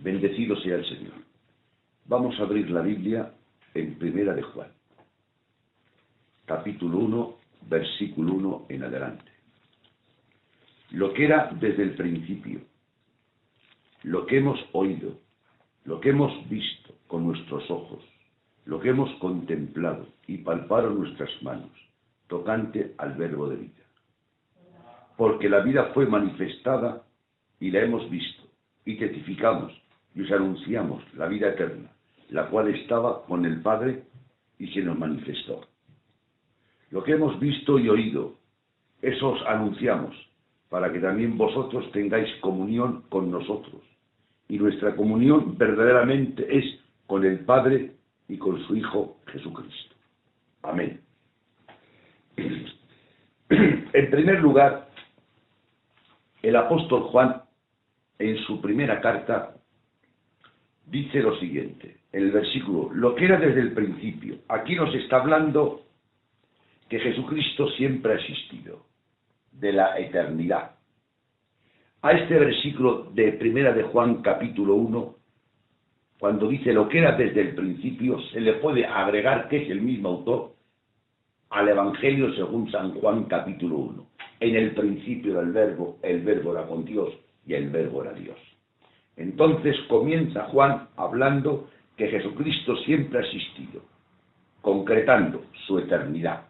Bendecido sea el Señor. Vamos a abrir la Biblia en Primera de Juan, capítulo 1, versículo 1 en adelante. Lo que era desde el principio, lo que hemos oído, lo que hemos visto con nuestros ojos, lo que hemos contemplado y palparon nuestras manos, tocante al verbo de vida. Porque la vida fue manifestada y la hemos visto, y testificamos y os anunciamos la vida eterna, la cual estaba con el Padre y se nos manifestó. Lo que hemos visto y oído, eso os anunciamos, para que también vosotros tengáis comunión con nosotros. Y nuestra comunión verdaderamente es con el Padre y con su Hijo Jesucristo. Amén. En primer lugar, el apóstol Juan, en su primera carta, dice lo siguiente, en el versículo, lo que era desde el principio. Aquí nos está hablando que Jesucristo siempre ha existido, de la eternidad. A este versículo de Primera de Juan, capítulo 1, cuando dice lo que era desde el principio, se le puede agregar, que es el mismo autor, al Evangelio según San Juan, capítulo 1. En el principio del verbo, el verbo era con Dios y el verbo era Dios. Entonces comienza Juan hablando que Jesucristo siempre ha existido, concretando su eternidad.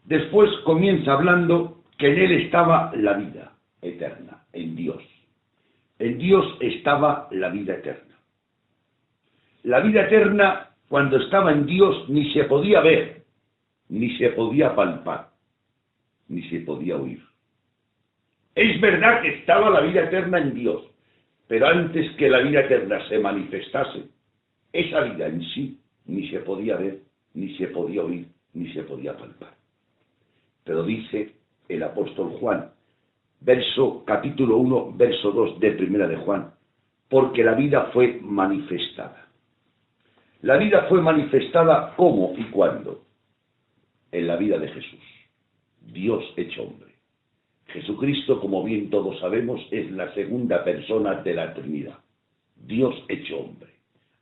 Después comienza hablando que en él estaba la vida eterna, en Dios. En Dios estaba la vida eterna. La vida eterna, cuando estaba en Dios, ni se podía ver, ni se podía palpar, ni se podía oír. Es verdad que estaba la vida eterna en Dios, pero antes que la vida eterna se manifestase, esa vida en sí ni se podía ver, ni se podía oír, ni se podía palpar. Pero dice el apóstol Juan, capítulo 1, verso 2 de Primera de Juan, porque la vida fue manifestada. La vida fue manifestada ¿cómo y cuándo? En la vida de Jesús, Dios hecho hombre. Jesucristo, como bien todos sabemos, es la segunda persona de la Trinidad, Dios hecho hombre.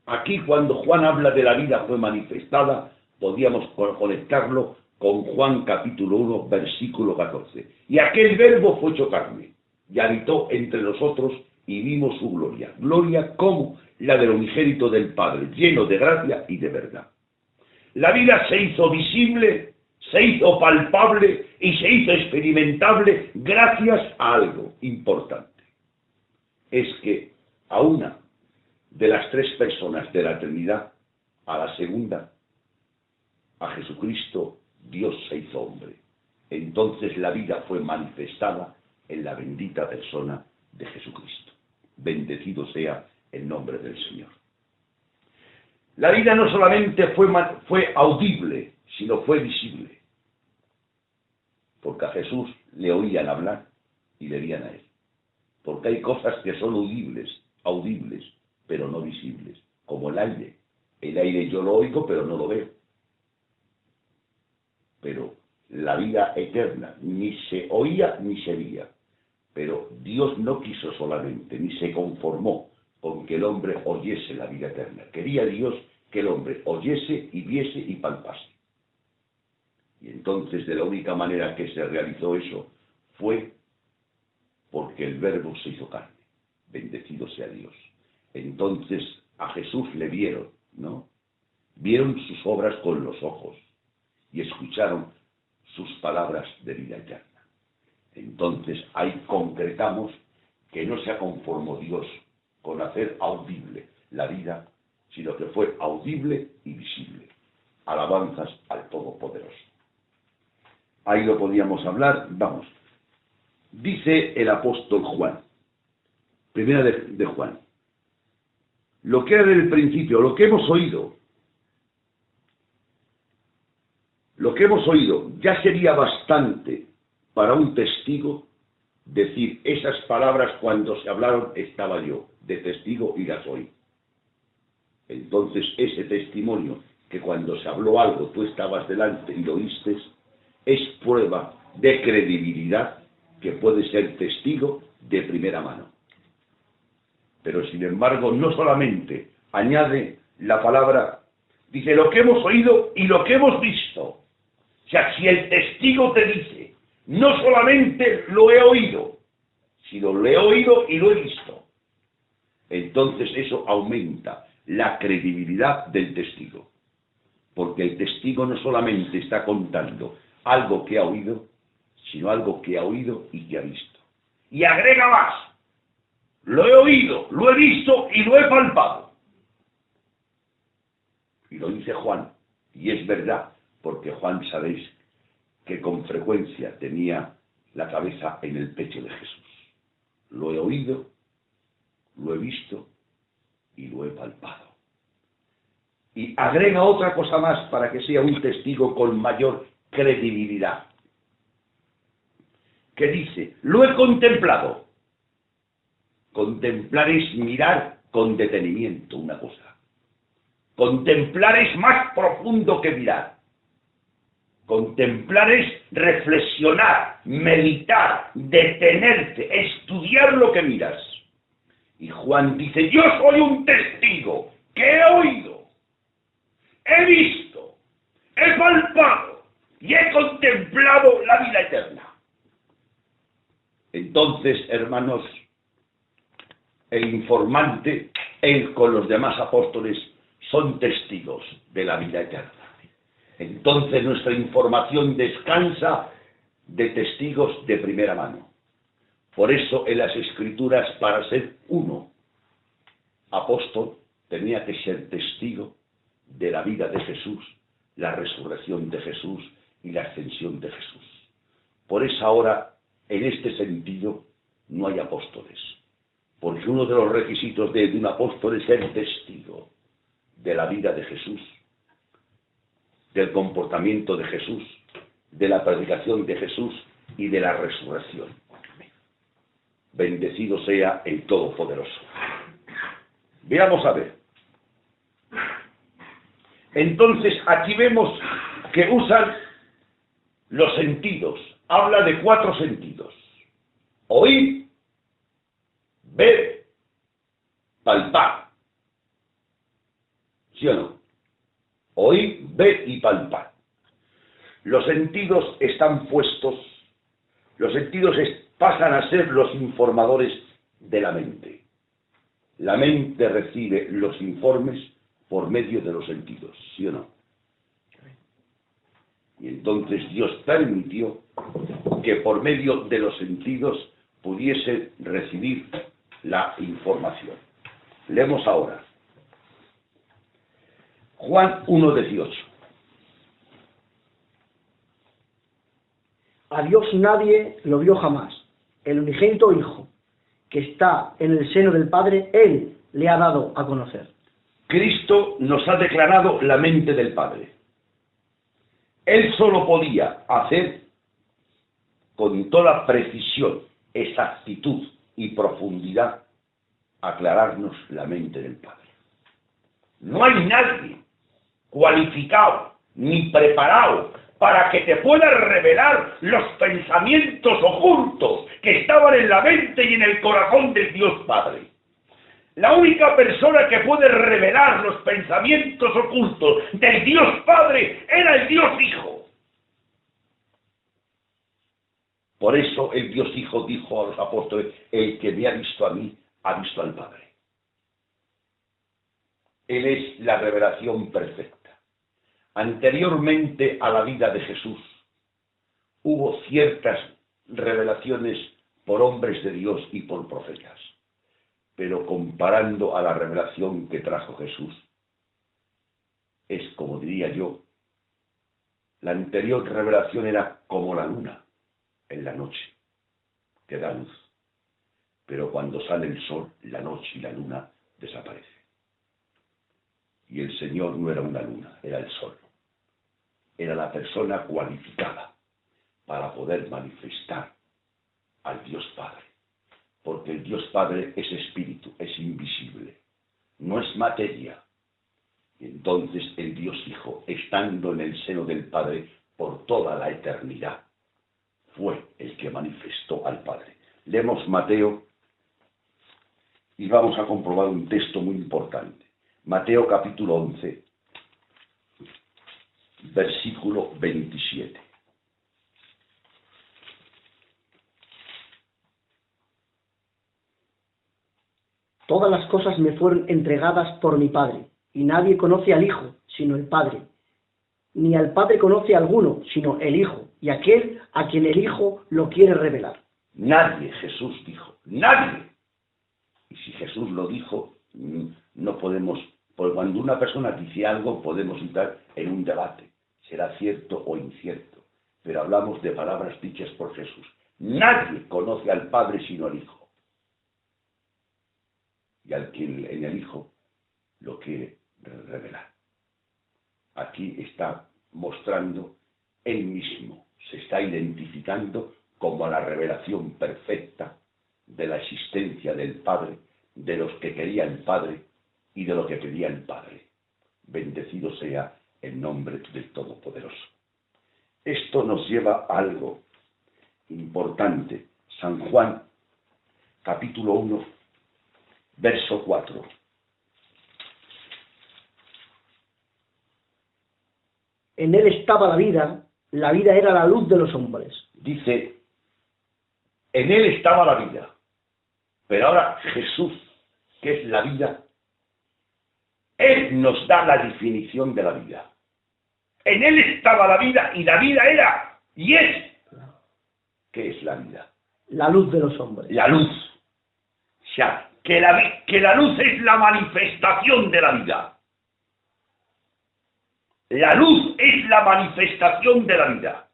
Aquí cuando Juan habla de la vida fue manifestada, podíamos conectarlo con Juan capítulo 1, versículo 14. Y aquel verbo fue hecho carne, y habitó entre nosotros, y vimos su gloria. Gloria como la del unigénito del Padre, lleno de gracia y de verdad. La vida se hizo visible, se hizo palpable y se hizo experimentable gracias a algo importante. Es que a una de las tres personas de la Trinidad, a la segunda, a Jesucristo, Dios se hizo hombre. Entonces la vida fue manifestada en la bendita persona de Jesucristo. Bendecido sea el nombre del Señor. La vida no solamente fue audible, sino fue visible. Porque a Jesús le oían hablar y le veían a él. Porque hay cosas que son audibles, pero no visibles. Como el aire. El aire yo lo oigo, pero no lo veo. Pero la vida eterna ni se oía ni se veía. Pero Dios no quiso solamente, ni se conformó con que el hombre oyese la vida eterna. Quería Dios que el hombre oyese y viese y palpase. Y entonces de la única manera que se realizó eso fue porque el verbo se hizo carne. Bendecido sea Dios. Entonces a Jesús le vieron, ¿no? Vieron sus obras con los ojos y escucharon sus palabras de vida eterna. Entonces ahí concretamos que no se conformó Dios con hacer audible la vida, sino que fue audible y visible. Alabanzas al Todopoderoso. Ahí lo podíamos hablar, vamos. Dice el apóstol Juan, Primera de Juan, lo que era del principio, lo que hemos oído, ya sería bastante para un testigo decir esas palabras cuando se hablaron estaba yo de testigo y las oí. Entonces ese testimonio que cuando se habló algo tú estabas delante y lo oíste es prueba de credibilidad que puede ser testigo de primera mano. Pero sin embargo, no solamente añade la palabra, dice lo que hemos oído y lo que hemos visto. O sea, si el testigo te dice, no solamente lo he oído, sino lo he oído y lo he visto, entonces eso aumenta la credibilidad del testigo. Porque el testigo no solamente está contando algo que ha oído, sino algo que ha oído y que ha visto. Y agrega más, lo he oído, lo he visto y lo he palpado. Y lo dice Juan, y es verdad, porque Juan, sabéis, que con frecuencia tenía la cabeza en el pecho de Jesús. Lo he oído, lo he visto y lo he palpado. Y agrega otra cosa más para que sea un testigo con mayor credibilidad. Que dice, lo he contemplado. Contemplar es mirar con detenimiento una cosa. Contemplar es más profundo que mirar. Contemplar es reflexionar, meditar, detenerte, estudiar lo que miras. Y Juan dice, yo soy un testigo que he oído, he visto, he palpado y he contemplado la vida eterna. Entonces, hermanos, el informante, él con los demás apóstoles, son testigos de la vida eterna. Entonces nuestra información descansa de testigos de primera mano. Por eso en las Escrituras, para ser uno apóstol, tenía que ser testigo de la vida de Jesús, la resurrección de Jesús y la ascensión de Jesús. Por eso ahora, en este sentido, no hay apóstoles. Porque uno de los requisitos de un apóstol es ser testigo de la vida de Jesús, del comportamiento de Jesús, de la predicación de Jesús y de la resurrección. Bendecido sea el Todopoderoso. Veamos a ver. Entonces, aquí vemos que usan los sentidos. Habla de 4 sentidos. Oír, ver, palpar. ¿Sí o no? Oír, ver y palpar. Los sentidos están puestos, los sentidos pasan a ser los informadores de la mente. La mente recibe los informes por medio de los sentidos, ¿sí o no? Y entonces Dios permitió que por medio de los sentidos pudiese recibir la información. Leemos ahora. Juan 1:18. A Dios nadie lo vio jamás. El unigénito Hijo, que está en el seno del Padre, Él le ha dado a conocer. Cristo nos ha declarado la mente del Padre. Él solo podía hacer con toda precisión, exactitud y profundidad aclararnos la mente del Padre. No hay nadie cualificado ni preparado para que te pueda revelar los pensamientos ocultos que estaban en la mente y en el corazón del Dios Padre. La única persona que puede revelar los pensamientos ocultos del Dios Padre era el Dios Hijo. Por eso el Dios Hijo dijo a los apóstoles, el que me ha visto a mí, ha visto al Padre. Él es la revelación perfecta. Anteriormente a la vida de Jesús, hubo ciertas revelaciones por hombres de Dios y por profetas. Pero comparando a la revelación que trajo Jesús, es como diría yo, la anterior revelación era como la luna en la noche, que da luz. Pero cuando sale el sol, la noche y la luna desaparecen. Y el Señor no era una luna, era el sol. Era la persona cualificada para poder manifestar al Dios Padre. Porque el Dios Padre es espíritu, es invisible, no es materia. Y entonces el Dios Hijo, estando en el seno del Padre por toda la eternidad, fue el que manifestó al Padre. Leemos Mateo y vamos a comprobar un texto muy importante. Mateo capítulo 11, versículo 27. Todas las cosas me fueron entregadas por mi Padre, y nadie conoce al Hijo, sino el Padre. Ni al Padre conoce a alguno, sino el Hijo, y aquel a quien el Hijo lo quiere revelar. Nadie, Jesús dijo, nadie. Y si Jesús lo dijo, no podemos, porque cuando una persona dice algo podemos entrar en un debate, será cierto o incierto, pero hablamos de palabras dichas por Jesús. Nadie conoce al Padre sino al Hijo. Y al quien en el Hijo lo quiere revelar. Aquí está mostrando él mismo, se está identificando como la revelación perfecta de la existencia del Padre, de los que quería el Padre y de lo que pedía el Padre. Bendecido sea el nombre del Todopoderoso. Esto nos lleva a algo importante. San Juan, capítulo 1, verso 4. En él estaba la vida era la luz de los hombres. Dice, en él estaba la vida. Pero ahora Jesús, que es la vida, él nos da la definición de la vida. En él estaba la vida y la vida era y es. ¿Qué es la vida? La luz de los hombres. La luz. O sea, que la luz es la manifestación de la vida. La luz es la manifestación de la vida.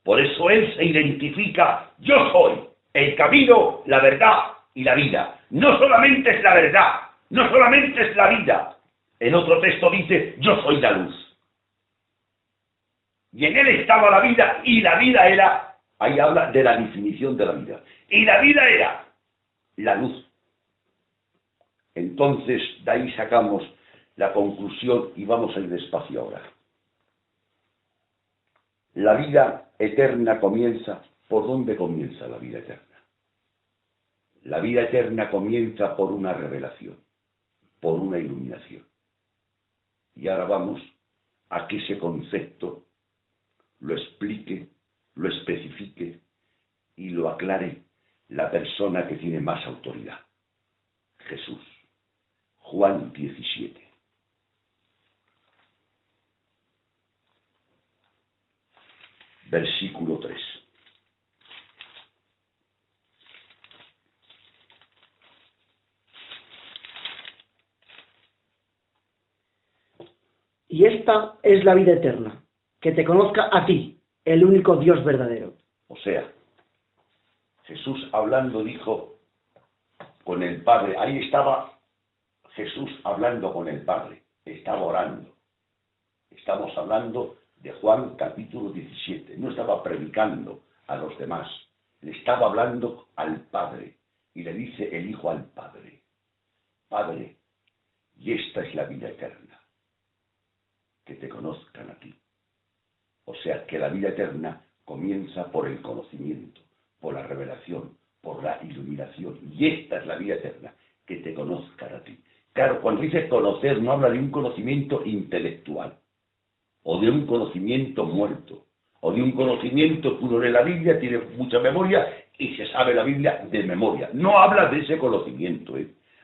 Por eso él se identifica, yo soy el camino, la verdad y la vida. No solamente es la verdad, no solamente es la vida. En otro texto dice, yo soy la luz. Y en él estaba la vida y la vida era, ahí habla de la definición de la vida. Y la vida era la luz. Entonces, de ahí sacamos la conclusión y vamos a ir despacio ahora. La vida eterna comienza, ¿por dónde comienza la vida eterna? La vida eterna comienza por una revelación, por una iluminación. Y ahora vamos a que ese concepto lo explique, lo especifique y lo aclare la persona que tiene más autoridad, Jesús. Juan 17. Versículo 3. Y esta es la vida eterna, que te conozca a ti, el único Dios verdadero. O sea, Jesús hablando dijo con el Padre, ahí estaba Jesús hablando con el Padre, estaba orando. Estamos hablando de Juan capítulo 17, no estaba predicando a los demás, le estaba hablando al Padre y le dice el Hijo al Padre, Padre, y esta es la vida eterna, que te conozcan a ti. O sea que la vida eterna comienza por el conocimiento, por la revelación, por la iluminación, y esta es la vida eterna, que te conozcan a ti. Claro, cuando dice conocer no habla de un conocimiento intelectual, o de un conocimiento muerto, o de un conocimiento que uno lee la Biblia, tiene mucha memoria y se sabe la Biblia de memoria. No habla de ese conocimiento,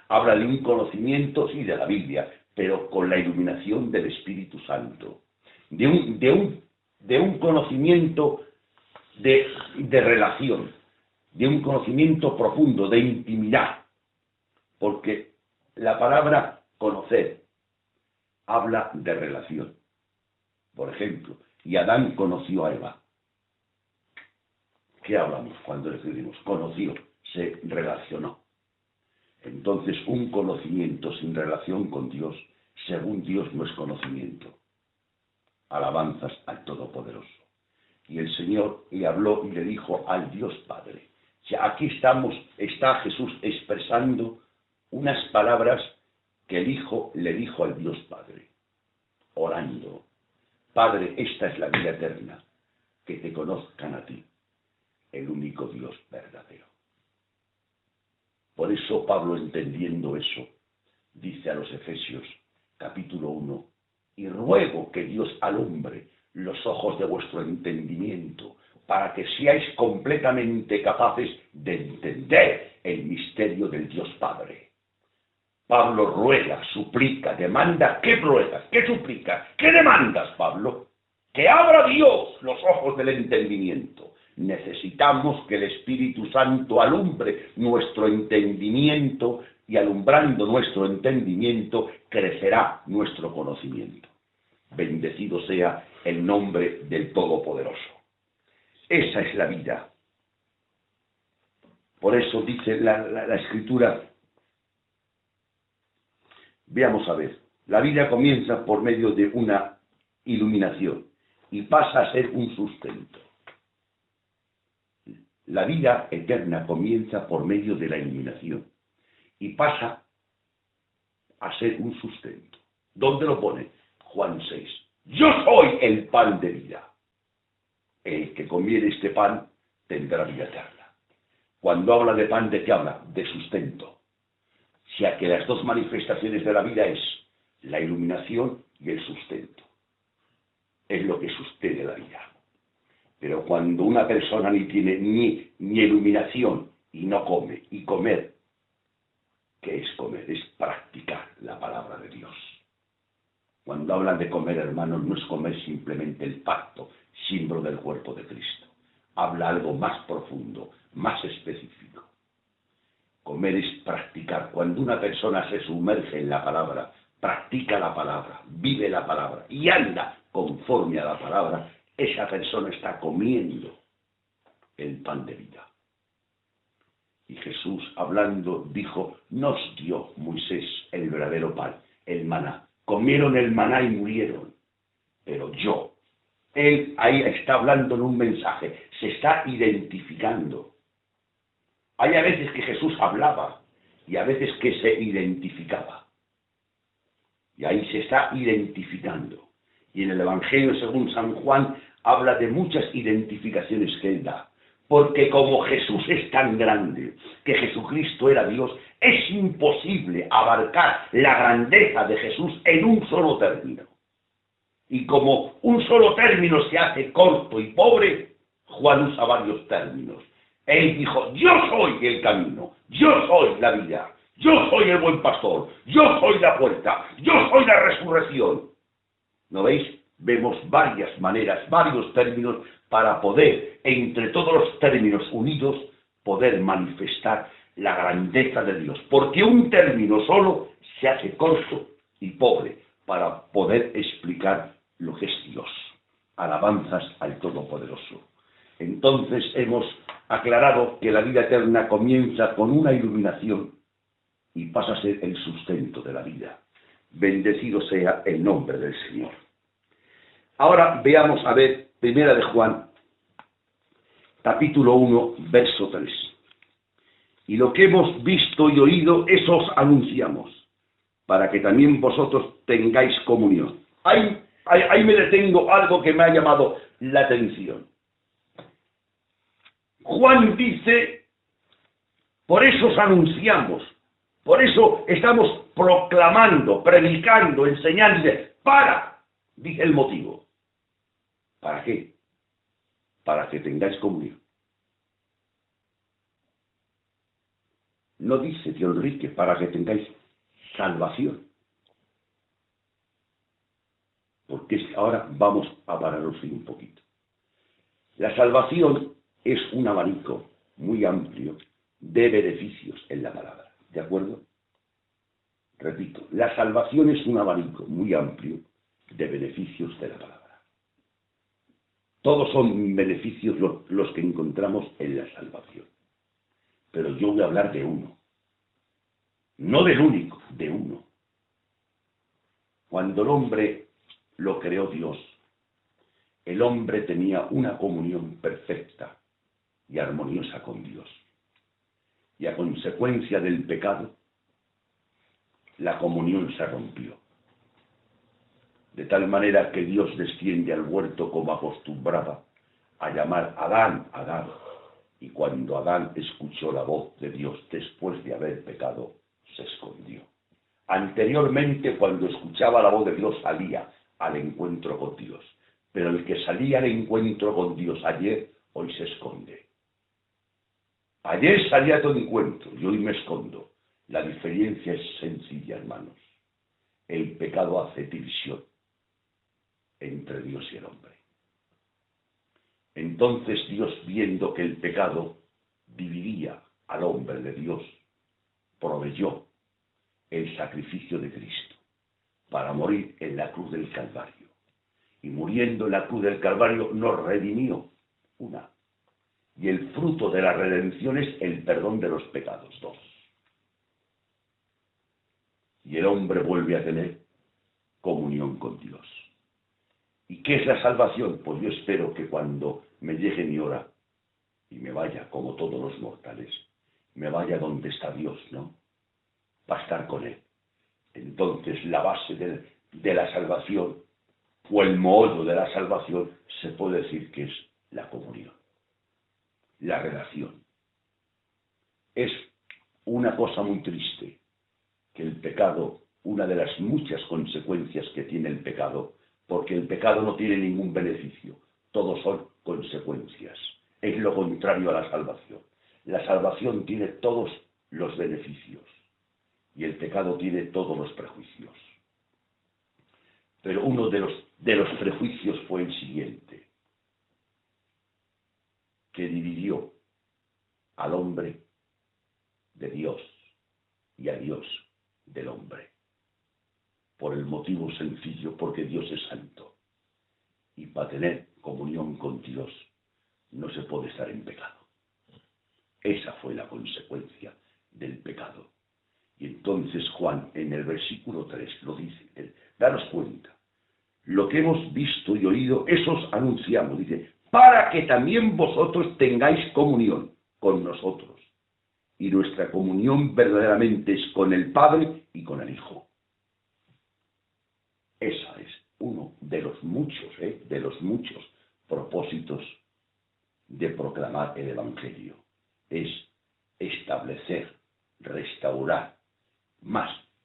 habla de un conocimiento, sí, de la Biblia, pero con la iluminación del Espíritu Santo, de un conocimiento de relación, de un conocimiento profundo, de intimidad, porque la palabra conocer habla de relación. Por ejemplo, y Adán conoció a Eva. ¿Qué hablamos cuando decimos conoció? Se relacionó. Entonces, un conocimiento sin relación con Dios, según Dios, no es conocimiento. Alabanzas al Todopoderoso. Y el Señor le habló y le dijo al Dios Padre. O sea, aquí está Jesús expresando unas palabras que el Hijo le dijo al Dios Padre, orando. Padre, esta es la vida eterna, que te conozcan a ti, el único Dios verdadero. Por eso Pablo, entendiendo eso, dice a los Efesios, capítulo 1, y ruego que Dios alumbre los ojos de vuestro entendimiento, para que seáis completamente capaces de entender el misterio del Dios Padre. Pablo ruega, suplica, demanda. ¿Qué ruegas? ¿Qué suplicas? ¿Qué demandas, Pablo? Que abra Dios los ojos del entendimiento. Necesitamos que el Espíritu Santo alumbre nuestro entendimiento, y alumbrando nuestro entendimiento crecerá nuestro conocimiento. Bendecido sea el nombre del Todopoderoso. Esa es la vida. Por eso dice la Escritura. Veamos a ver. La vida comienza por medio de una iluminación y pasa a ser un sustento. La vida eterna comienza por medio de la iluminación y pasa a ser un sustento. ¿Dónde lo pone? Juan 6. Yo soy el pan de vida. El que comiere este pan tendrá vida eterna. Cuando habla de pan, ¿de qué habla? De sustento. O sea que las dos manifestaciones de la vida es la iluminación y el sustento. Es lo que sostiene la vida. Pero cuando una persona ni tiene ni iluminación y no come, y comer, ¿qué es comer? Es practicar la palabra de Dios. Cuando hablan de comer, hermanos, no es comer simplemente el pacto, símbolo del cuerpo de Cristo. Habla algo más profundo, más específico. Comer es practicar. Cuando una persona se sumerge en la palabra, practica la palabra, vive la palabra y anda conforme a la palabra, esa persona está comiendo el pan de vida. Y Jesús, hablando, dijo, nos dio Moisés el verdadero pan, el maná. Comieron el maná y murieron. Pero yo, él ahí está hablando en un mensaje, se está identificando. Hay a veces que Jesús hablaba y a veces que se identificaba. Y ahí se está identificando. Y en el Evangelio según San Juan habla de muchas identificaciones que él da. Porque como Jesús es tan grande, que Jesucristo era Dios, es imposible abarcar la grandeza de Jesús en un solo término. Y como un solo término se hace corto y pobre, Juan usa varios términos. Él dijo, yo soy el camino, yo soy la vida, yo soy el buen pastor, yo soy la puerta, yo soy la resurrección. ¿No veis? Vemos varias maneras, varios términos para poder, entre todos los términos unidos, poder manifestar la grandeza de Dios. Porque un término solo se hace corto y pobre para poder explicar lo que es Dios. Alabanzas al Todopoderoso. Entonces hemos aclarado que la vida eterna comienza con una iluminación y pasa a ser el sustento de la vida. Bendecido sea el nombre del Señor. Ahora veamos a ver, primera de Juan, capítulo 1, verso 3. Y lo que hemos visto y oído, eso os anunciamos, para que también vosotros tengáis comunión. Ahí me detengo, algo que me ha llamado la atención. Juan dice, por eso os anunciamos, por eso estamos proclamando, predicando, enseñando, dice el motivo. ¿Para qué? Para que tengáis comunión. No dice, tío Enrique, para que tengáis salvación. Porque ahora vamos a pararnos un poquito. La salvación es un abanico muy amplio de beneficios en la palabra. ¿De acuerdo? Repito, la salvación es un abanico muy amplio de beneficios de la palabra. Todos son beneficios los que encontramos en la salvación. Pero yo voy a hablar de uno. No del único, de uno. Cuando el hombre lo creó Dios, el hombre tenía una comunión perfecta y armoniosa con Dios. Y a consecuencia del pecado, la comunión se rompió. De tal manera que Dios desciende al huerto como acostumbraba a llamar Adán, Adán. Y cuando Adán escuchó la voz de Dios después de haber pecado, se escondió. Anteriormente, cuando escuchaba la voz de Dios, salía al encuentro con Dios. Pero el que salía al encuentro con Dios ayer, hoy se esconde. Ayer salía a todo encuentro y hoy me escondo. La diferencia es sencilla, hermanos. El pecado hace división entre Dios y el hombre. Entonces Dios, viendo que el pecado dividía al hombre de Dios, proveyó el sacrificio de Cristo para morir en la cruz del Calvario. Y muriendo en la cruz del Calvario nos redimió una. Y el fruto de la redención es el perdón de los pecados, dos. Y el hombre vuelve a tener comunión con Dios. ¿Y qué es la salvación? Pues yo espero que cuando me llegue mi hora y me vaya, como todos los mortales, me vaya donde está Dios, ¿no? Para estar con Él. Entonces la base de la salvación, o el modo de la salvación, se puede decir que es la comunión, la relación. Es una cosa muy triste que el pecado, una de las muchas consecuencias que tiene el pecado, porque el pecado no tiene ningún beneficio, todos son consecuencias. Es lo contrario a la salvación. La salvación tiene todos los beneficios y el pecado tiene todos los prejuicios. Pero uno de los prejuicios fue el siguiente, que dividió al hombre de Dios y a Dios del hombre. Por el motivo sencillo, porque Dios es santo. Y para tener comunión con Dios no se puede estar en pecado. Esa fue la consecuencia del pecado. Y entonces Juan, en el versículo 3, lo dice, daros cuenta, lo que hemos visto y oído, eso os anunciamos, dice, para que también vosotros tengáis comunión con nosotros. Y nuestra comunión verdaderamente es con el Padre y con el Hijo. Esa es uno de los muchos propósitos de proclamar el Evangelio. Es establecer, restaurar,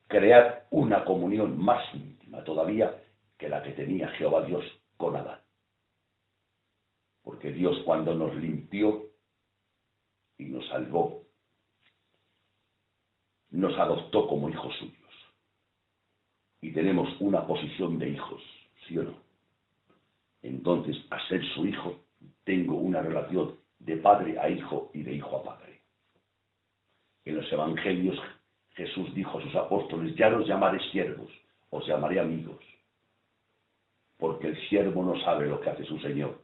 crear una comunión más íntima todavía que la que tenía Jehová Dios con Adán. Porque Dios, cuando nos limpió y nos salvó, nos adoptó como hijos suyos. Y tenemos una posición de hijos, ¿sí o no? Entonces, a ser su hijo, tengo una relación de padre a hijo y de hijo a padre. En los evangelios, Jesús dijo a sus apóstoles, ya no os llamaré siervos, os llamaré amigos. Porque el siervo no sabe lo que hace su Señor,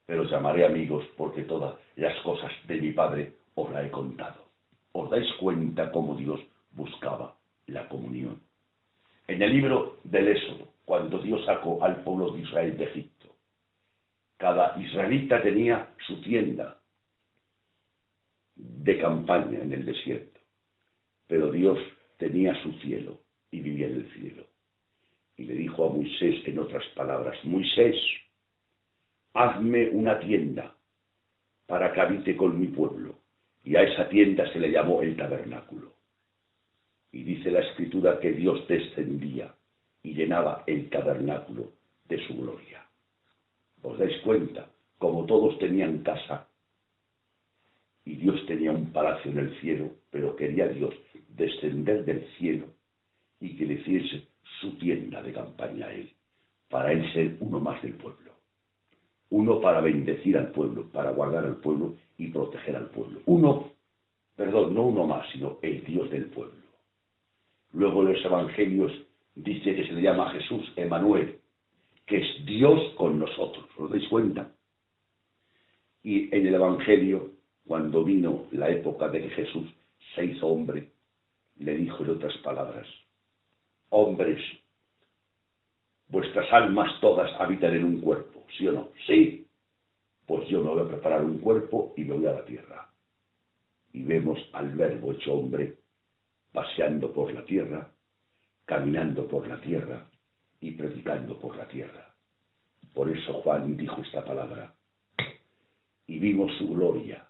pero os llamaré amigos porque todas las cosas de mi Padre os las he contado. ¿Os dais cuenta cómo Dios buscaba la comunión? En el libro del Éxodo, cuando Dios sacó al pueblo de Israel de Egipto, cada israelita tenía su tienda de campaña en el desierto, pero Dios tenía su cielo y vivía en el cielo. Y le dijo a Moisés, en otras palabras, Moisés, hazme una tienda para que habite con mi pueblo. Y a esa tienda se le llamó el tabernáculo. Y dice la Escritura que Dios descendía y llenaba el tabernáculo de su gloria. ¿Os dais cuenta? Como todos tenían casa y Dios tenía un palacio en el cielo, pero quería Dios descender del cielo y que le hiciese su tienda de campaña a él, para él ser uno más del pueblo. Uno para bendecir al pueblo, para guardar al pueblo y proteger al pueblo. No uno más, sino el Dios del pueblo. Luego en los evangelios dice que se le llama a Jesús Emanuel, que es Dios con nosotros. ¿Os dais cuenta? Y en el evangelio, cuando vino la época de que Jesús se hizo hombre, le dijo en otras palabras, hombres, vuestras almas todas habitan en un cuerpo, ¿sí o no? Sí. Pues yo me voy a preparar un cuerpo y me voy a la tierra. Y vemos al Verbo hecho hombre paseando por la tierra, caminando por la tierra y predicando por la tierra. Por eso Juan dijo esta palabra. Y vimos su gloria,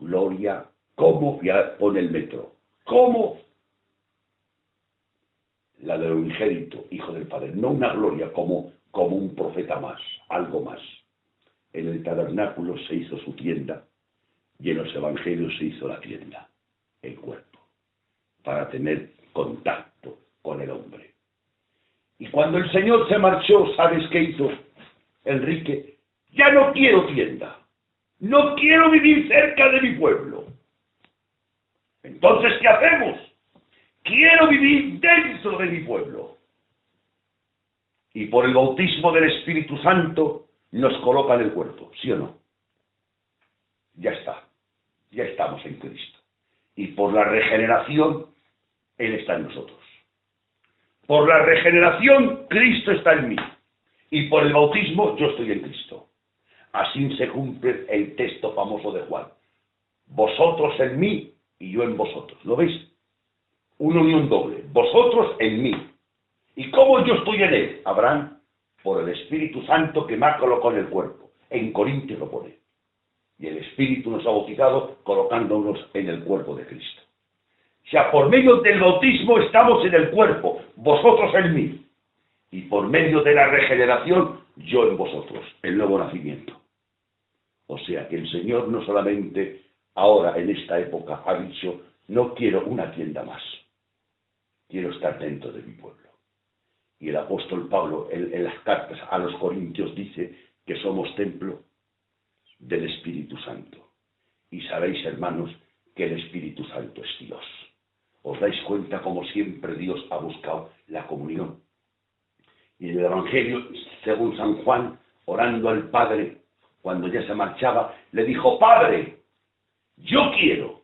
gloria, ¿cómo? Ya pone el metro. ¿Cómo? La del unigénito, Hijo del Padre. No una gloria como un profeta más, algo más. En el tabernáculo se hizo su tienda y en los evangelios se hizo la tienda, el cuerpo, para tener contacto con el hombre. Y cuando el Señor se marchó, ¿sabes qué hizo Enrique? Ya no quiero tienda, no quiero vivir cerca de mi pueblo. Entonces, ¿qué hacemos? Quiero vivir dentro de mi pueblo. Y por el bautismo del Espíritu Santo nos coloca en el cuerpo, ¿sí o no? Ya está, ya estamos en Cristo. Y por la regeneración, Él está en nosotros. Por la regeneración, Cristo está en mí. Y por el bautismo, yo estoy en Cristo. Así se cumple el texto famoso de Juan. Vosotros en mí y yo en vosotros. ¿Lo veis? Una unión doble. Vosotros en mí. ¿Y cómo yo estoy en él? Abraham, por el Espíritu Santo que me ha colocado en el cuerpo. En Corintios lo pone. Y el Espíritu nos ha bautizado colocándonos en el cuerpo de Cristo. O sea, por medio del bautismo estamos en el cuerpo, vosotros en mí. Y por medio de la regeneración, yo en vosotros, el nuevo nacimiento. O sea que el Señor no solamente ahora, en esta época, ha dicho, no quiero una tienda más. Quiero estar dentro de mi pueblo. Y el apóstol Pablo, en las cartas a los Corintios, dice que somos templo del Espíritu Santo. Y sabéis, hermanos, que el Espíritu Santo es Dios. ¿Os dais cuenta cómo siempre Dios ha buscado la comunión? Y en el Evangelio, según San Juan, orando al Padre, cuando ya se marchaba, le dijo, Padre, yo quiero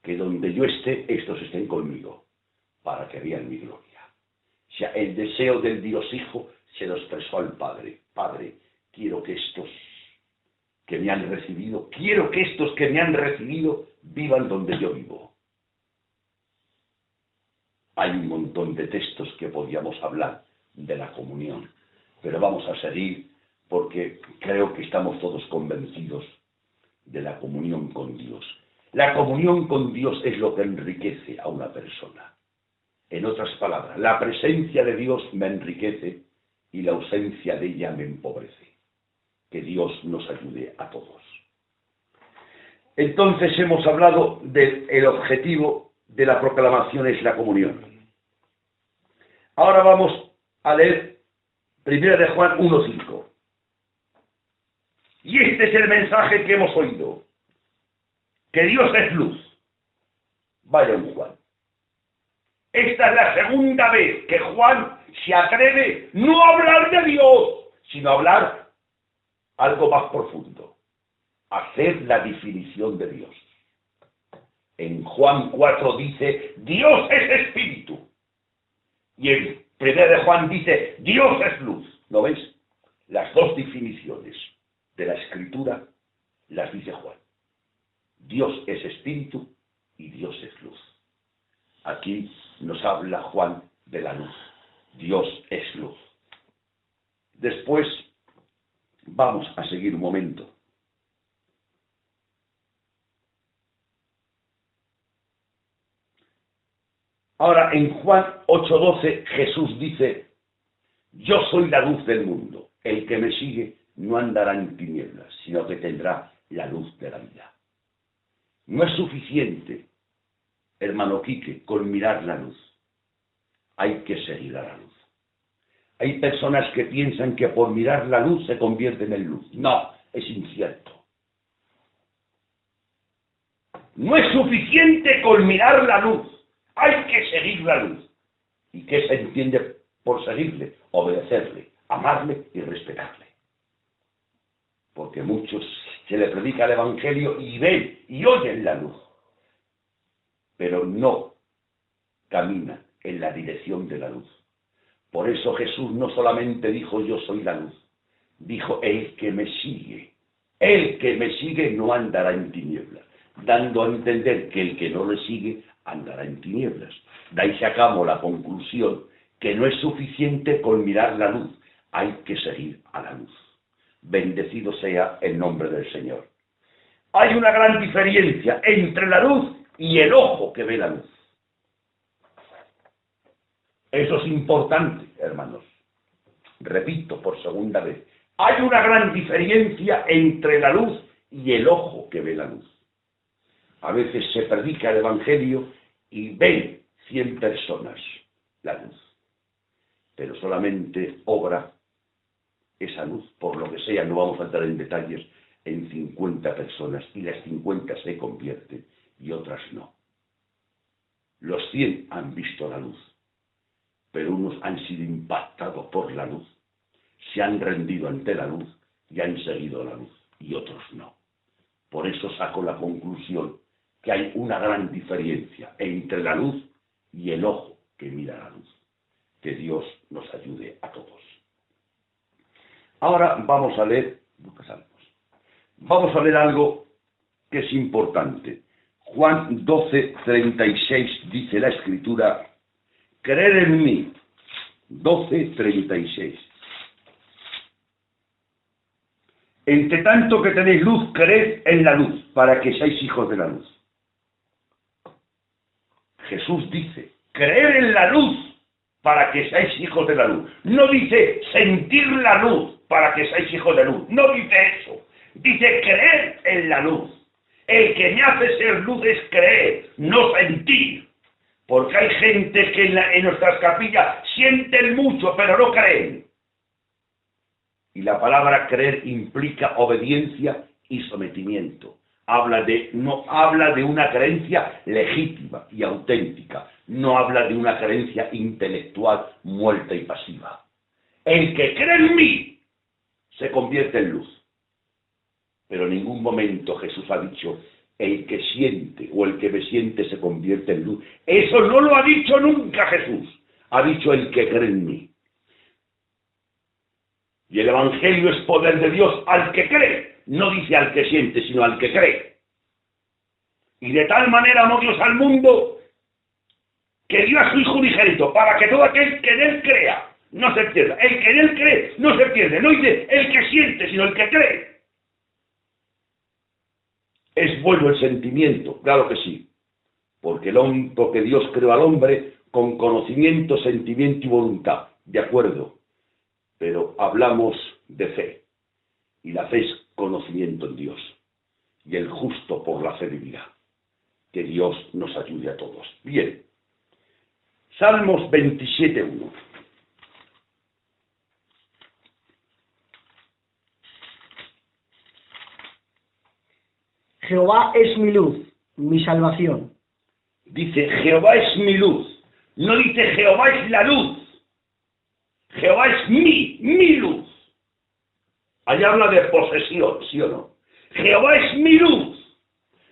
que donde yo esté, estos estén conmigo, para que vean mi gloria. O sea, el deseo del Dios Hijo se lo expresó al Padre. Padre, quiero que estos que me han recibido, quiero que estos que me han recibido vivan donde yo vivo. Hay un montón de textos que podríamos hablar de la comunión, pero vamos a seguir porque creo que estamos todos convencidos de la comunión con Dios. La comunión con Dios es lo que enriquece a una persona. En otras palabras, la presencia de Dios me enriquece y la ausencia de ella me empobrece. Que Dios nos ayude a todos. Entonces hemos hablado del objetivo de la proclamación es la comunión. Ahora vamos a leer 1 de Juan 1:5. Y este es el mensaje que hemos oído. Que Dios es luz. Vaya un Juan. Esta es la segunda vez que Juan se atreve no a hablar de Dios, sino a hablar algo más profundo. Hacer la definición de Dios. En Juan 4 dice, Dios es espíritu. Y en 1 de Juan dice, Dios es luz. ¿No veis? Las dos definiciones de la Escritura las dice Juan. Dios es espíritu y Dios es luz. Aquí nos habla Juan de la luz. Dios es luz. Después vamos a seguir un momento. Ahora en Juan 8:12 Jesús dice, yo soy la luz del mundo. El que me sigue no andará en tinieblas, sino que tendrá la luz de la vida. No es suficiente, hermano Quique, con mirar la luz. Hay que seguir a la luz. Hay personas que piensan que por mirar la luz se convierten en luz. No, es incierto. No es suficiente con mirar la luz. Hay que seguir la luz. ¿Y qué se entiende por seguirle? Obedecerle, amarle y respetarle. Porque muchos se le predica el Evangelio y ven y oyen la luz, pero no caminan en la dirección de la luz. Por eso Jesús no solamente dijo yo soy la luz, dijo el que me sigue no andará en tinieblas, dando a entender que el que no le sigue andará en tinieblas. De ahí sacamos la conclusión que no es suficiente con mirar la luz, hay que seguir a la luz. Bendecido sea el nombre del Señor. Hay una gran diferencia entre la luz y el ojo que ve la luz. Eso es importante, hermanos. Repito por segunda vez. Hay una gran diferencia entre la luz y el ojo que ve la luz. A veces se predica el Evangelio y ven 100 personas la luz. Pero solamente obra esa luz, por lo que sea, no vamos a entrar en detalles, en 50 personas, y las 50 se convierten y otras no. Los 100 han visto la luz, pero unos han sido impactados por la luz, se han rendido ante la luz y han seguido la luz, y otros no. Por eso saco la conclusión que hay una gran diferencia entre la luz y el ojo que mira la luz. Que Dios nos ayude a todos. Ahora vamos a leer algo que es importante. Juan 12:36 dice la Escritura: creer en mí. 12:36. Entre tanto que tenéis luz, creed en la luz, para que seáis hijos de la luz. Jesús dice, creer en la luz para que seáis hijos de la luz. No dice sentir la luz para que seáis hijos de luz. No dice eso. Dice creer en la luz. El que me hace ser luz es creer, no sentir. Porque hay gente que en nuestras capillas sienten mucho, pero no creen. Y la palabra creer implica obediencia y sometimiento. No habla de una creencia legítima y auténtica. No habla de una creencia intelectual muerta y pasiva. El que cree en mí se convierte en luz. Pero en ningún momento Jesús ha dicho, el que siente o el que me siente se convierte en luz. Eso no lo ha dicho nunca Jesús. Ha dicho el que cree en mí. Y el Evangelio es poder de Dios al que cree. No dice al que siente, sino al que cree. Y de tal manera amó Dios al mundo que dio a su Hijo unigénito para que todo aquel que en él crea no se pierda. El que en él cree no se pierde. No dice el que siente, sino el que cree. ¿Es bueno el sentimiento? Claro que sí. Porque Dios creó al hombre con conocimiento, sentimiento y voluntad. De acuerdo. Pero hablamos de fe. Y la fe es conocimiento en Dios. Y el justo por la fe vivirá. Que Dios nos ayude a todos. Bien. Salmos 27:1. Jehová es mi luz, mi salvación. Dice, Jehová es mi luz. No dice, Jehová es la luz. Jehová es mi luz. Allá habla de posesión, ¿sí o no? Jehová es mi luz.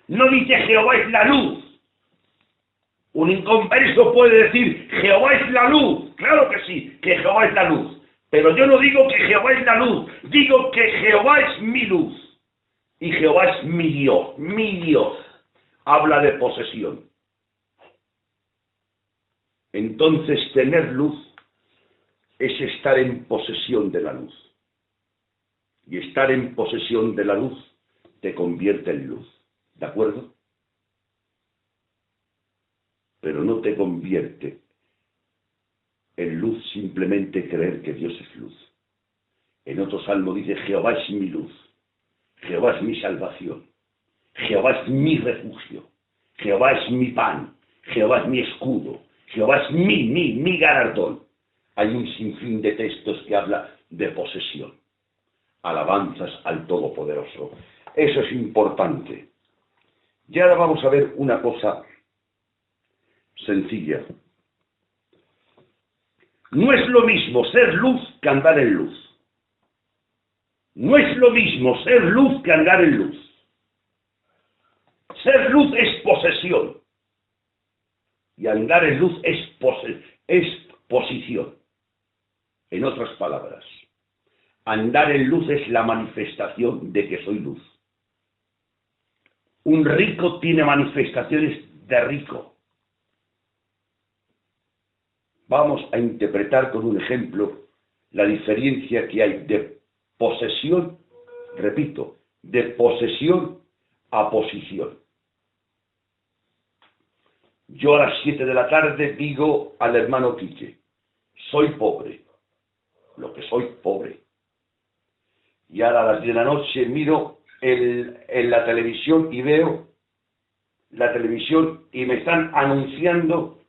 No dice, Jehová es la luz. Un inconverso puede decir, Jehová es la luz. Claro que sí, que Jehová es la luz. Pero yo no digo que Jehová es la luz. Digo que Jehová es mi luz. Y Jehová es mi Dios, mi Dios. Habla de posesión. Entonces, tener luz es estar en posesión de la luz. Y estar en posesión de la luz te convierte en luz. ¿De acuerdo? Pero no te convierte en luz simplemente creer que Dios es luz. En otro salmo dice, Jehová es mi luz. Jehová es mi salvación. Jehová es mi refugio. Jehová es mi pan. Jehová es mi escudo. Jehová es mi galardón. Hay un sinfín de textos que habla de posesión. Alabanzas al Todopoderoso. Eso es importante. Y ahora vamos a ver una cosa sencilla. No es lo mismo ser luz que andar en luz. No es lo mismo ser luz que andar en luz. Ser luz es posesión. Y andar en luz es posición. En otras palabras, andar en luz es la manifestación de que soy luz. Un rico tiene manifestaciones de rico. Vamos a interpretar con un ejemplo la diferencia que hay de posesión, repito, de posesión a posición. Yo a las 7 de la tarde digo al hermano Quique, soy pobre, lo que soy pobre. Y ahora a las 10 de la noche miro en la televisión y veo la televisión y me están anunciando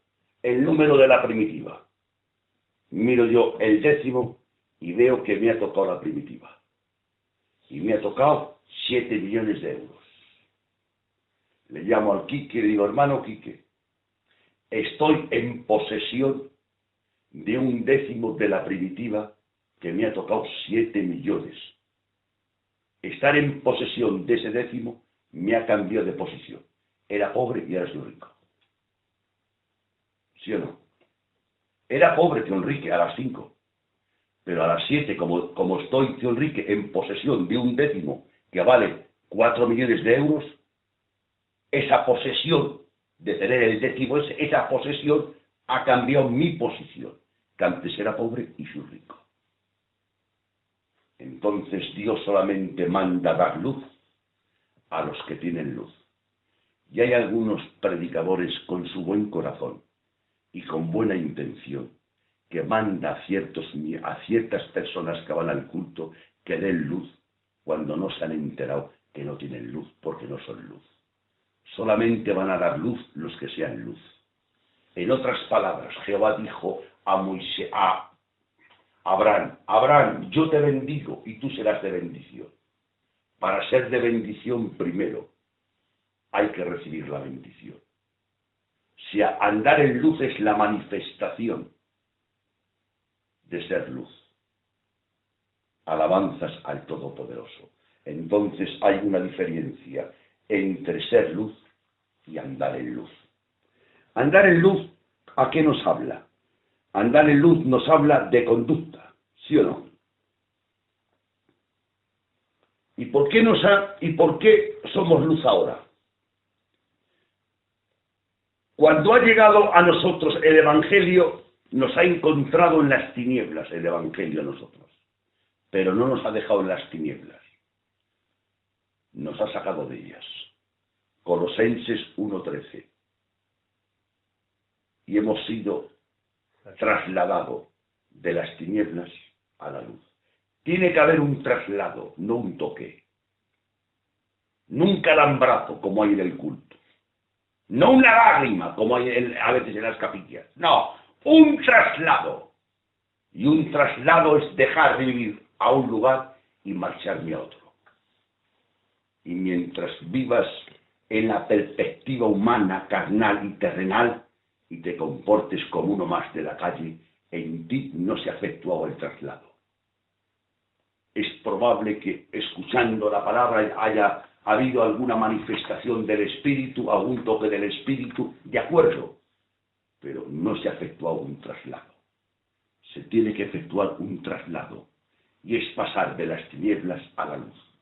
el número de la primitiva. Miro yo el 10º y veo que me ha tocado la primitiva. Y me ha tocado 7 millones de euros. Le llamo al Quique y le digo, hermano Quique, estoy en posesión de 1/10 de la primitiva que me ha tocado 7 millones. Estar en posesión de ese 10 me ha cambiado de posición. Era pobre y ahora soy rico. ¿Sí o no? Era pobre, tío Enrique, a las 5. Pero a las 7, como estoy, tío Enrique, en posesión de 1/10 que vale 4 millones de euros, esa posesión de tener el 10 esa posesión ha cambiado mi posición, que antes era pobre y soy rico. Entonces Dios solamente manda dar luz a los que tienen luz. Y hay algunos predicadores con su buen corazón y con buena intención que manda a ciertas personas que van al culto que den luz cuando no se han enterado que no tienen luz porque no son luz. Solamente van a dar luz los que sean luz. En otras palabras, Jehová dijo a Abraham, Abraham, yo te bendigo y tú serás de bendición. Para ser de bendición primero hay que recibir la bendición. Si andar en luz es la manifestación de ser luz. Alabanzas al Todopoderoso. Entonces hay una diferencia entre ser luz y andar en luz. Andar en luz, ¿a qué nos habla? Andar en luz nos habla de conducta, ¿sí o no? ¿Y por qué somos luz ahora? Cuando ha llegado a nosotros el Evangelio, nos ha encontrado en las tinieblas el Evangelio a nosotros, pero no nos ha dejado en las tinieblas, nos ha sacado de ellas. Colosenses 1:13. Y hemos sido trasladados de las tinieblas a la luz. Tiene que haber un traslado, no un toque. Nunca alambrazo como hay en el culto. No una lágrima como hay a veces en las capillas. No, un traslado. Y un traslado es dejar de vivir a un lugar y marcharme a otro. Y mientras vivas en la perspectiva humana, carnal y terrenal, y te comportes como uno más de la calle, en ti no se ha efectuado el traslado. Es probable que escuchando la palabra haya habido alguna manifestación del Espíritu, algún toque del Espíritu, de acuerdo, pero no se ha efectuado un traslado. Se tiene que efectuar un traslado, y es pasar de las tinieblas a la luz.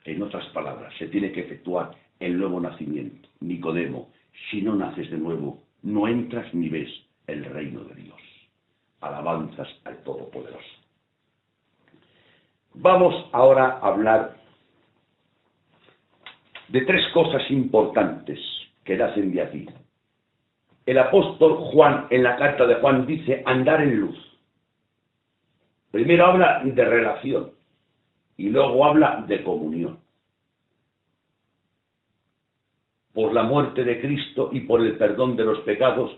En otras palabras, se tiene que efectuar el nuevo nacimiento. Nicodemo, si no naces de nuevo, no entras ni ves el reino de Dios. Alabanzas al Todopoderoso. Vamos ahora a hablar de 3 cosas importantes que nacen de aquí. El apóstol Juan, en la carta de Juan, dice andar en luz. Primero habla de relación y luego habla de comunión. Por la muerte de Cristo y por el perdón de los pecados,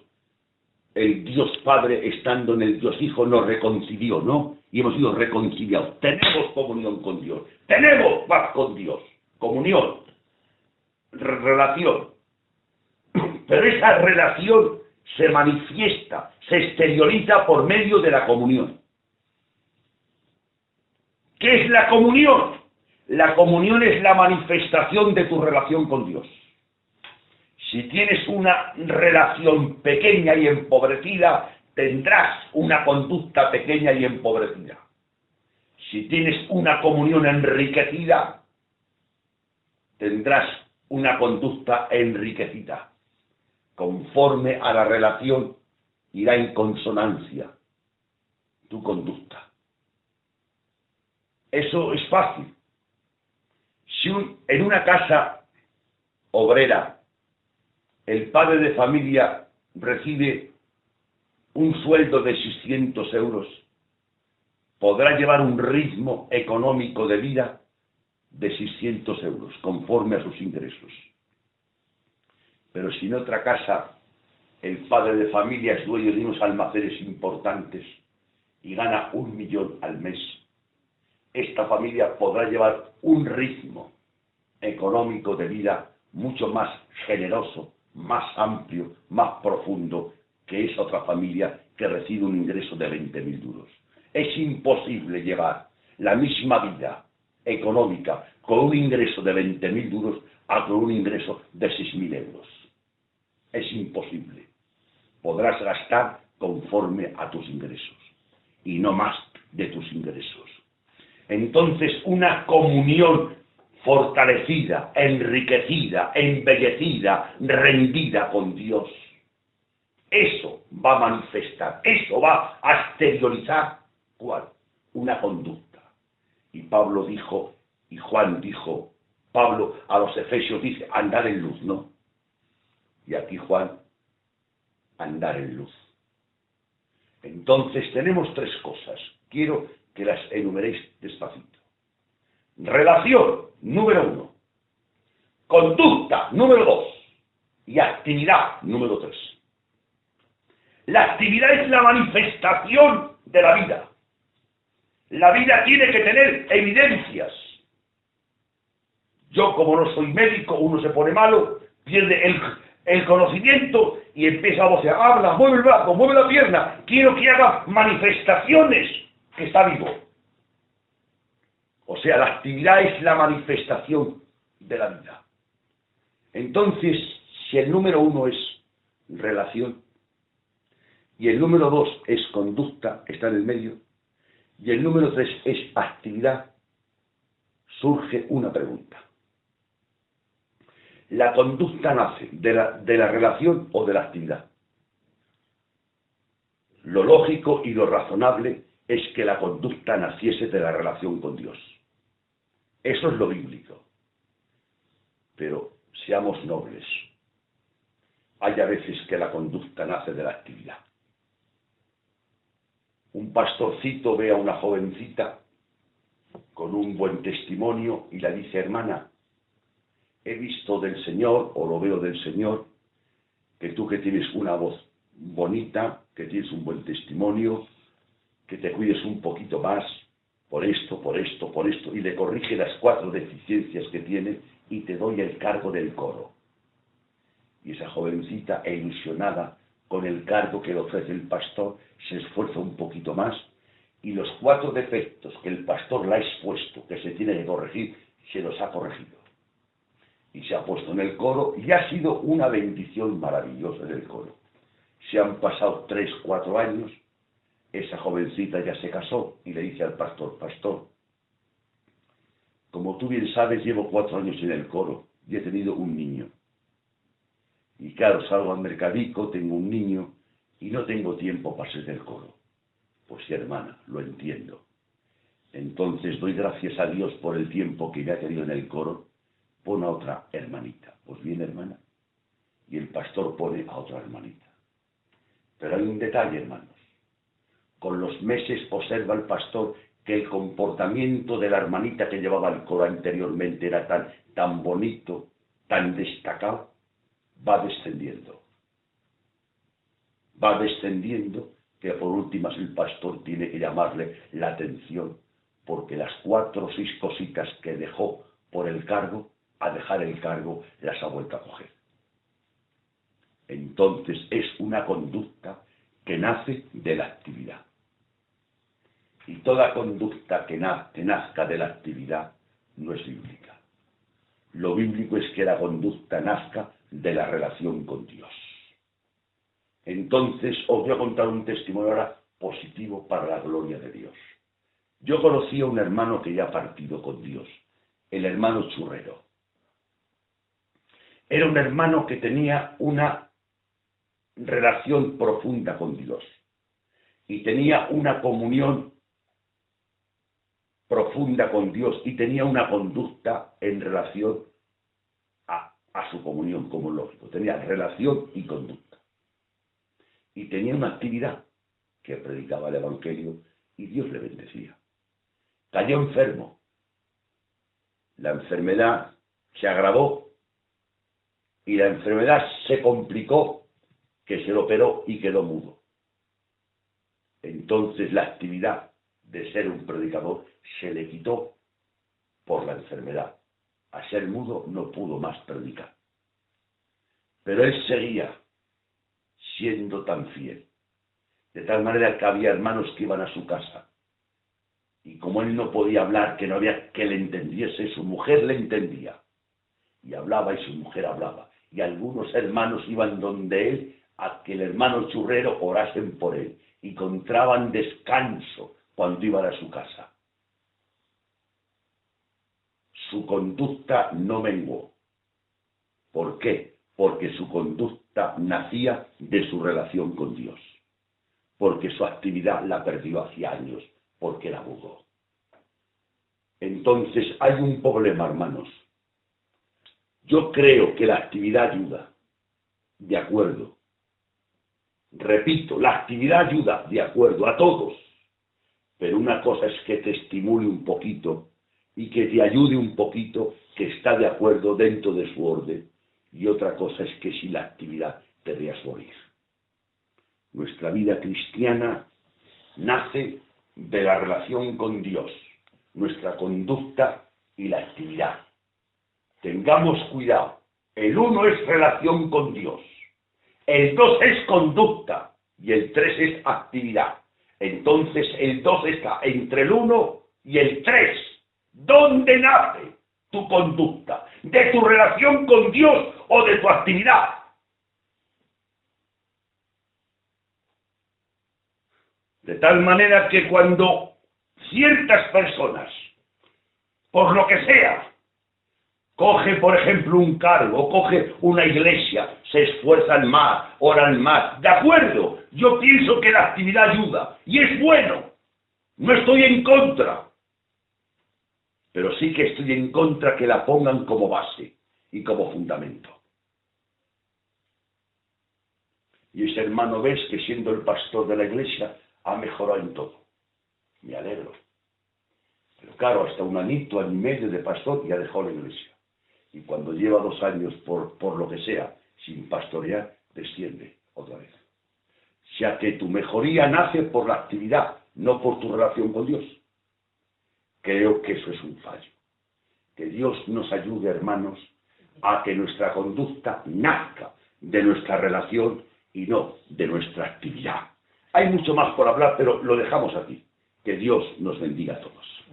el Dios Padre, estando en el Dios Hijo, nos reconcilió, ¿no? Y hemos sido reconciliados. Tenemos comunión con Dios. Tenemos paz con Dios. Comunión. Relación. Pero esa relación se manifiesta, se exterioriza por medio de la comunión. ¿Qué es la comunión? La comunión es la manifestación de tu relación con Dios. Si tienes una relación pequeña y empobrecida, tendrás una conducta pequeña y empobrecida. Si tienes una comunión enriquecida, tendrás una conducta enriquecida. Conforme a la relación, irá en consonancia tu conducta. Eso es fácil. Si en una casa obrera el padre de familia recibe un sueldo de 600 euros, podrá llevar un ritmo económico de vida de 600 euros, conforme a sus ingresos. Pero si en otra casa el padre de familia es dueño de unos almacenes importantes y gana 1 millón al mes, esta familia podrá llevar un ritmo económico de vida mucho más generoso, más amplio, más profundo que esa otra familia que recibe un ingreso de 20.000 duros. Es imposible llevar la misma vida económica con un ingreso de 20.000 duros a con un ingreso de 6.000 euros. Es imposible. Podrás gastar conforme a tus ingresos y no más de tus ingresos. Entonces, una comunión fortalecida, enriquecida, embellecida, rendida con Dios, eso va a manifestar, eso va a exteriorizar, ¿cuál? Una conducta. Y Pablo dijo, y Juan dijo, Pablo a los Efesios dice, andar en luz, ¿no? Y aquí Juan, andar en luz. Entonces tenemos 3 cosas. Quiero que las enumeréis despacito. Relación, número 1. Conducta, número 2. Y actividad, número 3. La actividad es la manifestación de la vida. La vida tiene que tener evidencias. Yo, como no soy médico, uno se pone malo, pierde el conocimiento y empieza a vocear, habla, mueve el brazo, mueve la pierna. Quiero que haga manifestaciones que está vivo. O sea, la actividad es la manifestación de la vida. Entonces, si el número 1 es relación, y el número 2 es conducta, está en el medio, y el número 3 es actividad, surge una pregunta. ¿La conducta nace de la relación o de la actividad? Lo lógico y lo razonable es que la conducta naciese de la relación con Dios. Eso es lo bíblico. Pero seamos nobles. Hay a veces que la conducta nace de la actividad. Un pastorcito ve a una jovencita con un buen testimonio y le dice, hermana, he visto del Señor, o lo veo del Señor, que tú que tienes una voz bonita, que tienes un buen testimonio, que te cuides un poquito más, por esto, por esto, por esto, y le corrige las 4 deficiencias que tiene y te doy el cargo del coro. Y esa jovencita, ilusionada con el cargo que le ofrece el pastor, se esfuerza un poquito más y los 4 defectos que el pastor le ha expuesto, que se tiene que corregir, se los ha corregido. Y se ha puesto en el coro y ha sido una bendición maravillosa del coro. Se han pasado 3, 4 años, esa jovencita ya se casó y le dice al pastor, pastor, como tú bien sabes, llevo 4 años en el coro y he tenido un niño. Y claro, salgo al mercadico, tengo un niño y no tengo tiempo para ser del coro. Pues sí, hermana, lo entiendo. Entonces doy gracias a Dios por el tiempo que me ha tenido en el coro. Pon a otra hermanita. Pues bien, hermana. Y el pastor pone a otra hermanita. Pero hay un detalle, hermanos. Con los meses observa el pastor que el comportamiento de la hermanita que llevaba el coro anteriormente era tan bonito, tan destacado, va descendiendo. Va descendiendo que por últimas el pastor tiene que llamarle la atención porque las 4 o 6 cositas que dejó por el cargo, a dejar el cargo, las ha vuelto a coger. Entonces es una conducta que nace de la actividad. Y toda conducta que nazca de la actividad no es bíblica. Lo bíblico es que la conducta nazca de la relación con Dios. Entonces os voy a contar un testimonio ahora positivo para la gloria de Dios. Yo conocí a un hermano que ya ha partido con Dios, el hermano Churrero. Era un hermano que tenía una relación profunda con Dios y tenía una comunión profunda profunda con Dios y tenía una conducta en relación a su comunión, como es lógico. Tenía relación y conducta. Y tenía una actividad que predicaba el Evangelio y Dios le bendecía. Cayó enfermo. La enfermedad se agravó y la enfermedad se complicó, que se lo operó y quedó mudo. Entonces la actividad de ser un predicador se le quitó por la enfermedad. A ser mudo no pudo más predicar. Pero él seguía siendo tan fiel. De tal manera que había hermanos que iban a su casa. Y como él no podía hablar, que no había que le entendiese, su mujer le entendía. Y hablaba y su mujer hablaba. Y algunos hermanos iban donde él a que el hermano churrero orasen por él. Y encontraban descanso cuando iban a su casa. Su conducta no menguó. ¿Por qué? Porque su conducta nacía de su relación con Dios. Porque su actividad la perdió hacía años, porque la mudó. Entonces hay un problema, hermanos. Yo creo que la actividad ayuda, de acuerdo. Repito, la actividad ayuda, de acuerdo, a todos. Pero una cosa es que te estimule un poquito y que te ayude un poquito, que está de acuerdo dentro de su orden. Y otra cosa es que si la actividad te veas morir. Nuestra vida cristiana nace de la relación con Dios, nuestra conducta y la actividad. Tengamos cuidado. El 1 es relación con Dios. El 2 es conducta. Y el 3 es actividad. Entonces el 2 está entre el 1 y el 3. ¿Dónde nace tu conducta? ¿De tu relación con Dios o de tu actividad? De tal manera que cuando ciertas personas, por lo que sea, coge, por ejemplo, un cargo, coge una iglesia, se esfuerzan más, oran más, de acuerdo, yo pienso que la actividad ayuda, y es bueno, no estoy en contra, pero sí que estoy en contra que la pongan como base y como fundamento. Y ese hermano ves que siendo el pastor de la iglesia ha mejorado en todo. Me alegro. Pero claro, hasta un añito, año y medio de pastor ya dejó la iglesia. Y cuando lleva 2 años, por lo que sea, sin pastorear, desciende otra vez. O sea que tu mejoría nace por la actividad, no por tu relación con Dios. Creo que eso es un fallo. Que Dios nos ayude, hermanos, a que nuestra conducta nazca de nuestra relación y no de nuestra actividad. Hay mucho más por hablar, pero lo dejamos aquí. Que Dios nos bendiga a todos.